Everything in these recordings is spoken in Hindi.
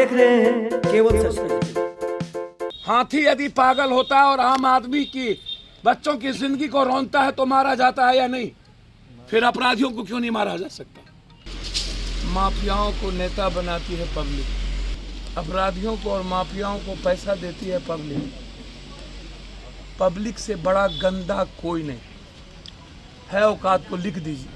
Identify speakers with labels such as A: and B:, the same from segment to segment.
A: देख रहे हैं केवल सच।
B: हाथी यदि पागल होता है और आम आदमी की बच्चों की जिंदगी को रौंदता है तो मारा जाता है या नहीं? फिर अपराधियों को क्यों नहीं मारा जा सकता? माफियाओं को नेता बनाती है पब्लिक, अपराधियों को और माफियाओं को पैसा देती है पब्लिक। पब्लिक से बड़ा गंदा कोई नहीं है। औकात को लिख दीजिए।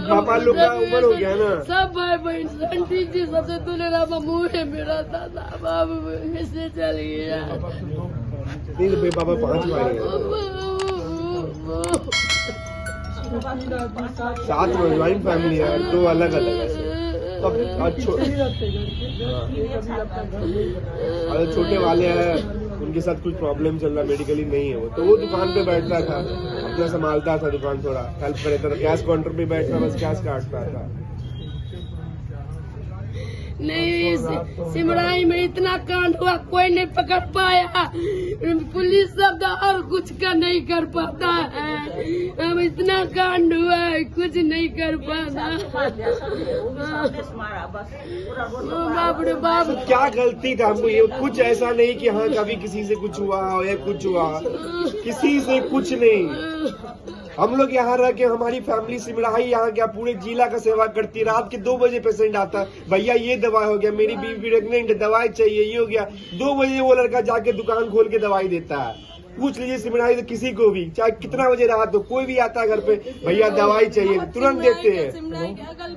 C: पापा लोग का उम्र हो गया ना,
D: सब भाई बहन आंटी जी सबसे दुलेरा मुँह है मेरा दादा बाबू कैसे चल गया।
C: नहीं तो पापा 5 बार साथ में ज्वाइंट फैमिली है, 2 अलग अलग है। अब छोटे वाले हैं, उनके साथ कुछ प्रॉब्लम चल रहा, मेडिकली नहीं है वो, तो वो दुकान पे बैठता था, अपना संभालता था दुकान, थोड़ा हेल्प करता था, कैश काउंटर पे बैठता, बस कैश काटता था।
D: नहीं सिमराई में इतना कांड हुआ, कोई नहीं पकड़ पाया, पुलिस सब और कुछ का नहीं कर पाता है। अब इतना कांड हुआ है, कुछ नहीं कर पाता। बाप रे बाप,
C: क्या गलती था हमको? ये कुछ ऐसा नहीं कि हाँ कभी किसी से कुछ हुआ हो या कुछ हुआ, किसी से कुछ नहीं। हम लोग यहाँ रह के हमारी फैमिली सिमराही यहाँ क्या पूरे जिला का सेवा करती है। रात के 2 बजे पेशेंट आता है, भैया ये दवा हो गया, मेरी बीवी प्रेग्नेंट, दवाई चाहिए, ये हो गया। 2 बजे वो लड़का जाके दुकान खोल के दवाई देता है। पूछ लीजिए सिमराही से किसी को भी, चाहे कितना बजे रात हो, कोई भी आता है घर पे, भैया दवाई चाहिए, तुरंत देते हैं।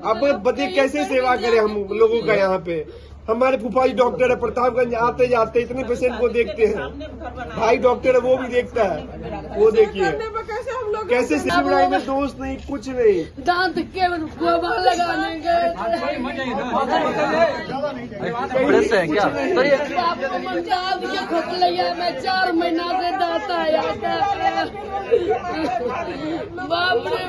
C: अब बताइए कैसे सेवा करें हम लोगों का? यहाँ पे हमारे फूफा जी डॉक्टर है, प्रतापगंज आते जाते इतने पेशेंट को देखते हैं। भाई डॉक्टर है, वो भी देखता है। वो देखिए कैसे सिमराही में दोस्त नहीं, कुछ नहीं।
D: दांत के गोबर लगाने गए खोखलैया में 4 महीना से दांत आया था। बाप रे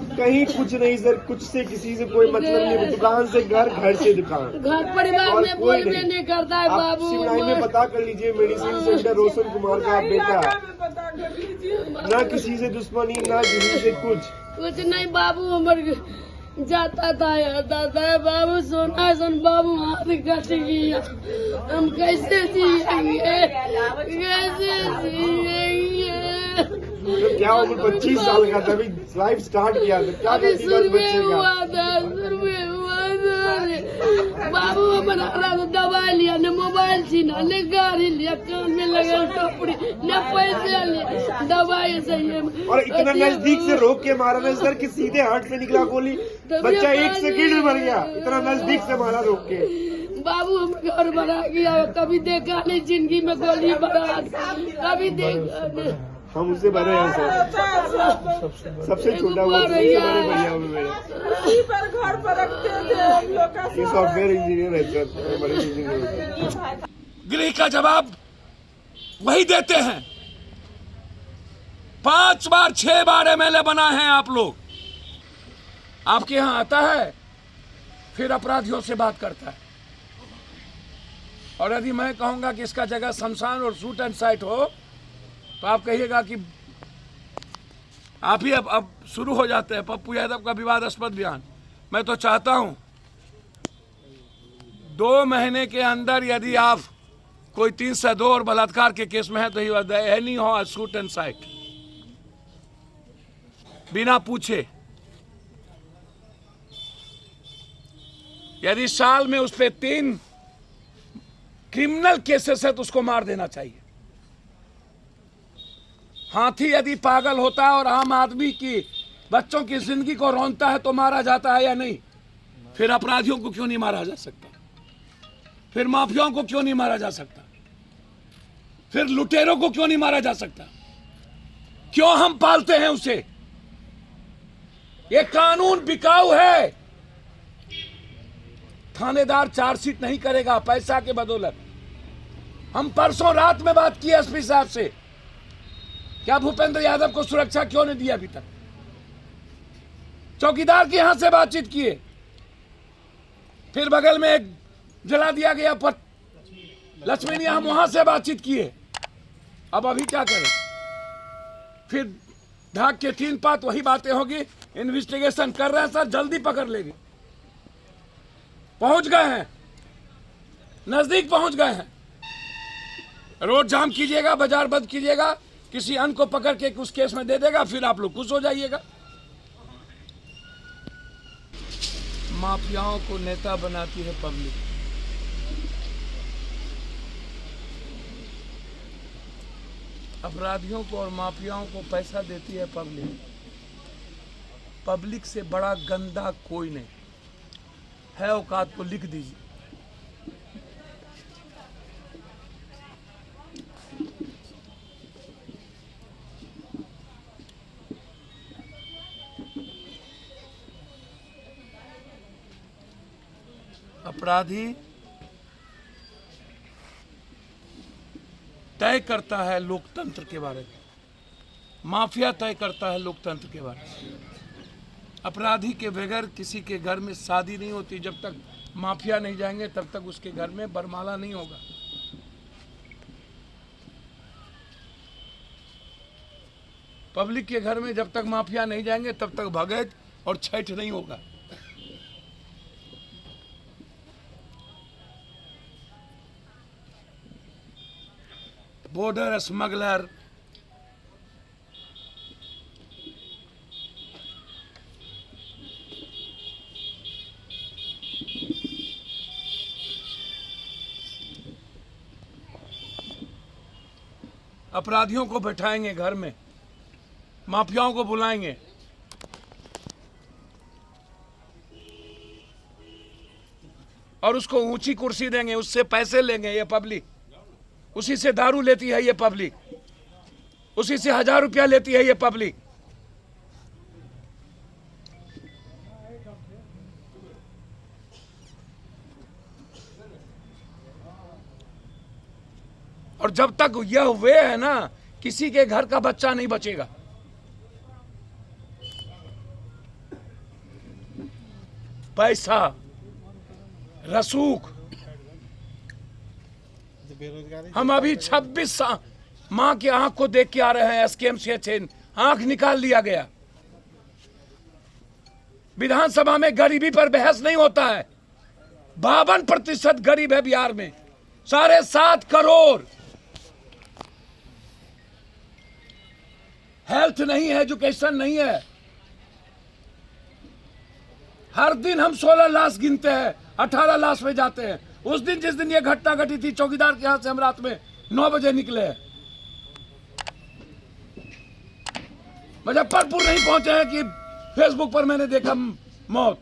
C: कहीं कुछ नहीं सर, कुछ से किसी से कोई मतलब नहीं। दुकान से घर, घर से दुकान,
D: घर परिवार में कोई भी नहीं करता है। बाबू
C: सिमराही में पता कर लीजिए, मेडिसिन सेंटर रोशन कुमार का बेटा, ना किसी से दुश्मनी, ना किसी से कुछ
D: नहीं। बाबू हमर जाता था आता था, बाबू सोना सन बाबू हाथ कट गया। हम कैसे जिएंगे, कैसे जिएंगे?
C: तो क्या उम्र 25 साल का था, अभी लाइफ स्टार्ट किया था, क्या
D: अभी
C: बच्चे
D: हुआ था, हुआ था। बाबू बना रहा था, दवाई लिया, न मोबाइल छीना, न गाड़ी लिया, कान में लगा टोपड़ी, न पैसे लिया, दवाई सही।
C: और इतना नजदीक से रोक के मारा ना सर कि सीधे हार्ट से निकला गोली, बच्चा 1 सेकंड में मर गया। इतना नजदीक से मारा रोक के।
D: बाबू हम घर बना गया, कभी देखा नहीं जिंदगी में गोली बना, कभी देखा नहीं।
C: हम उससे बड़े हैं सर, सबसे छोटा वो, सबसे बड़े भैया वो मेरे।
E: घर पर रखते थे हम लोग का।
C: ये सॉफ्टवेयर इंजीनियर है सर, बड़े इंजीनियर।
B: गृह का जवाब वही देते हैं। 5 बार 6 बार एमएलए बना है आप लोग। आपके यहां आता है, फिर अपराधियों से बात करता है। और यदि मैं कहूंगा कि इसका जगह शमशान और शूट एंड साइट हो, तो आप कहिएगा कि आप ही अब शुरू हो जाते हैं पप्पू यादव का विवादास्पद बयान। मैं तो चाहता हूं 2 महीने के अंदर यदि आप कोई 302 और बलात्कार के केस में है तो ही एनी हो शूट एंड साइट, बिना पूछे। यदि साल में उस पर 3 क्रिमिनल केसेस है तो उसको मार देना चाहिए। हाथी यदि पागल होता है और आम आदमी की बच्चों की जिंदगी को रौंदता है तो मारा जाता है या नहीं? फिर अपराधियों को क्यों नहीं मारा जा सकता? फिर माफियाओं को क्यों नहीं मारा जा सकता? फिर लुटेरों को क्यों नहीं मारा जा सकता? क्यों हम पालते हैं उसे? ये कानून बिकाऊ है। थानेदार चार्जशीट नहीं करेगा पैसा के बदौलत। हम परसों रात में बात की एसपी साहब से, क्या भूपेंद्र यादव को सुरक्षा क्यों नहीं दी अभी तक? चौकीदार के यहां से बातचीत किए, फिर बगल में एक जला दिया गया पर लक्ष्मी हम वहां से बातचीत किए। अब अभी क्या करें? फिर ढाक के 3 पात वही बातें होगी। इन्वेस्टिगेशन कर रहे हैं सर, जल्दी पकड़ लेंगे। पहुंच गए हैं, नजदीक पहुंच गए हैं। रोड जाम कीजिएगा, बाजार बंद कीजिएगा, किसी अन्य को पकड़ के उस केस में दे देगा, फिर आप लोग खुश हो जाइएगा। माफियाओं को नेता बनाती है पब्लिक। अपराधियों को और माफियाओं को पैसा देती है पब्लिक। पब्लिक से बड़ा गंदा कोई नहीं है। औकात को लिख दीजिए। अपराधी तय करता है लोकतंत्र के बारे में, माफिया तय करता है लोकतंत्र के बारे में। अपराधी के बगैर किसी के घर में शादी नहीं होती। जब तक माफिया नहीं जाएंगे तब तक उसके घर में बरमाला नहीं होगा। पब्लिक के घर में जब तक माफिया नहीं जाएंगे तब तक भगत और छठ नहीं होगा। बॉर्डर स्मगलर, अपराधियों को बैठाएंगे घर में, माफियाओं को बुलाएंगे, और उसको ऊंची कुर्सी देंगे, उससे पैसे लेंगे ये पब्लिक। उसी से दारू लेती है ये पब्लिक, उसी से 1000 रुपया लेती है ये पब्लिक। और जब तक यह वे है ना, किसी के घर का बच्चा नहीं बचेगा। पैसा, रसूख। हम अभी 26 माँ की आंख को देख के आ रहे हैं। एसकेएमसीएच आंख निकाल लिया गया। विधानसभा में गरीबी पर बहस नहीं होता है। 52% गरीब है बिहार में, 7.5 करोड़। हेल्थ नहीं है, एजुकेशन नहीं है। हर दिन हम 16 लाश गिनते हैं, 18 लाश में जाते हैं। उस दिन जिस दिन ये घटना घटी थी, चौकीदार के यहां से हम रात में 9 बजे निकले हैं। मुजफ्फरपुर नहीं पहुंचे हैं कि फेसबुक पर मैंने देखा मौत।